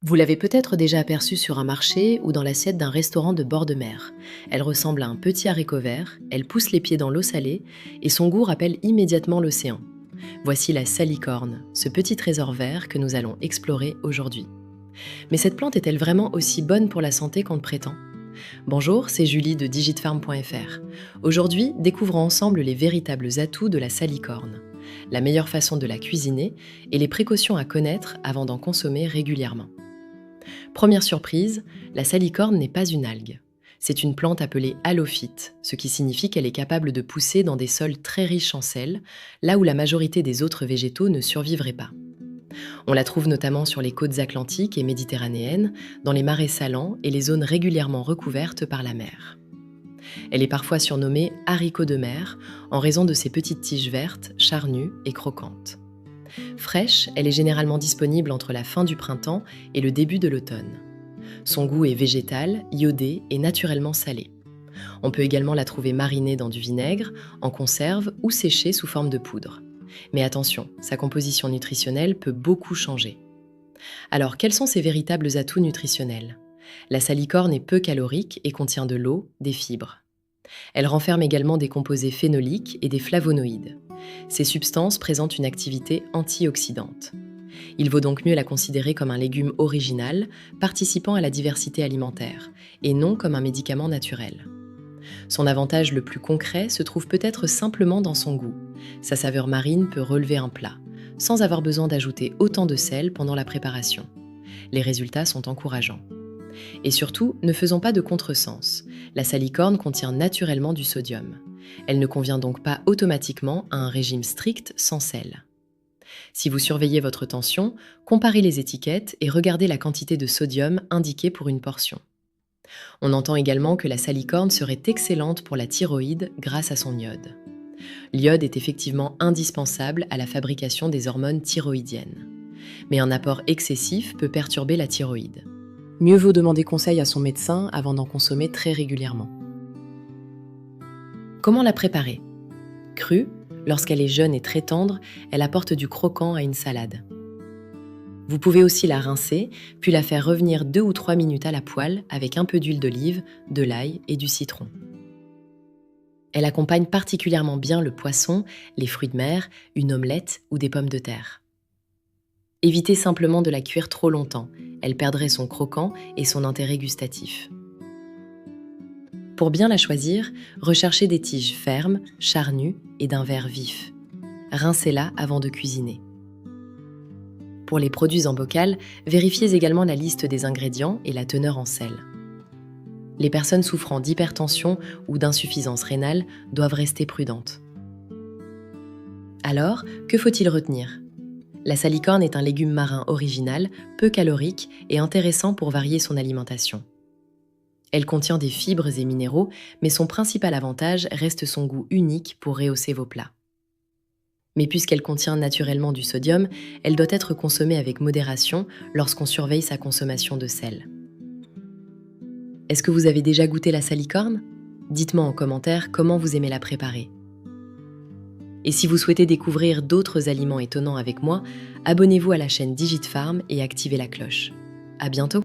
Vous l'avez peut-être déjà aperçue sur un marché ou dans l'assiette d'un restaurant de bord de mer. Elle ressemble à un petit haricot vert, elle pousse les pieds dans l'eau salée et son goût rappelle immédiatement l'océan. Voici la salicorne, ce petit trésor vert que nous allons explorer aujourd'hui. Mais cette plante est-elle vraiment aussi bonne pour la santé qu'on le prétend? Bonjour, c'est Julie de digitfarm.fr. Aujourd'hui, découvrons ensemble les véritables atouts de la salicorne, la meilleure façon de la cuisiner et les précautions à connaître avant d'en consommer régulièrement. Première surprise, la salicorne n'est pas une algue. C'est une plante appelée halophyte, ce qui signifie qu'elle est capable de pousser dans des sols très riches en sel, là où la majorité des autres végétaux ne survivraient pas. On la trouve notamment sur les côtes atlantiques et méditerranéennes, dans les marais salants et les zones régulièrement recouvertes par la mer. Elle est parfois surnommée haricot de mer en raison de ses petites tiges vertes, charnues et croquantes. Fraîche, elle est généralement disponible entre la fin du printemps et le début de l'automne. Son goût est végétal, iodé et naturellement salé. On peut également la trouver marinée dans du vinaigre, en conserve ou séchée sous forme de poudre. Mais attention, sa composition nutritionnelle peut beaucoup changer. Alors, quels sont ses véritables atouts nutritionnels? La salicorne est peu calorique et contient de l'eau, des fibres. Elle renferme également des composés phénoliques et des flavonoïdes. Ces substances présentent une activité antioxydante. Il vaut donc mieux la considérer comme un légume original, participant à la diversité alimentaire, et non comme un médicament naturel. Son avantage le plus concret se trouve peut-être simplement dans son goût. Sa saveur marine peut relever un plat, sans avoir besoin d'ajouter autant de sel pendant la préparation. Les résultats sont encourageants. Et surtout, ne faisons pas de contresens. La salicorne contient naturellement du sodium. Elle ne convient donc pas automatiquement à un régime strict sans sel. Si vous surveillez votre tension, comparez les étiquettes et regardez la quantité de sodium indiquée pour une portion. On entend également que la salicorne serait excellente pour la thyroïde grâce à son iode. L'iode est effectivement indispensable à la fabrication des hormones thyroïdiennes. Mais un apport excessif peut perturber la thyroïde. Mieux vaut demander conseil à son médecin avant d'en consommer très régulièrement. Comment la préparer? Crue, lorsqu'elle est jeune et très tendre, elle apporte du croquant à une salade. Vous pouvez aussi la rincer, puis la faire revenir 2 ou 3 minutes à la poêle avec un peu d'huile d'olive, de l'ail et du citron. Elle accompagne particulièrement bien le poisson, les fruits de mer, une omelette ou des pommes de terre. Évitez simplement de la cuire trop longtemps, elle perdrait son croquant et son intérêt gustatif. Pour bien la choisir, recherchez des tiges fermes, charnues et d'un vert vif. Rincez-la avant de cuisiner. Pour les produits en bocal, vérifiez également la liste des ingrédients et la teneur en sel. Les personnes souffrant d'hypertension ou d'insuffisance rénale doivent rester prudentes. Alors, que faut-il retenir? La salicorne est un légume marin original, peu calorique et intéressant pour varier son alimentation. Elle contient des fibres et minéraux, mais son principal avantage reste son goût unique pour rehausser vos plats. Mais puisqu'elle contient naturellement du sodium, elle doit être consommée avec modération lorsqu'on surveille sa consommation de sel. Est-ce que vous avez déjà goûté la salicorne? Dites-moi en commentaire comment vous aimez la préparer. Et si vous souhaitez découvrir d'autres aliments étonnants avec moi, abonnez-vous à la chaîne DigitFarm et activez la cloche. À bientôt!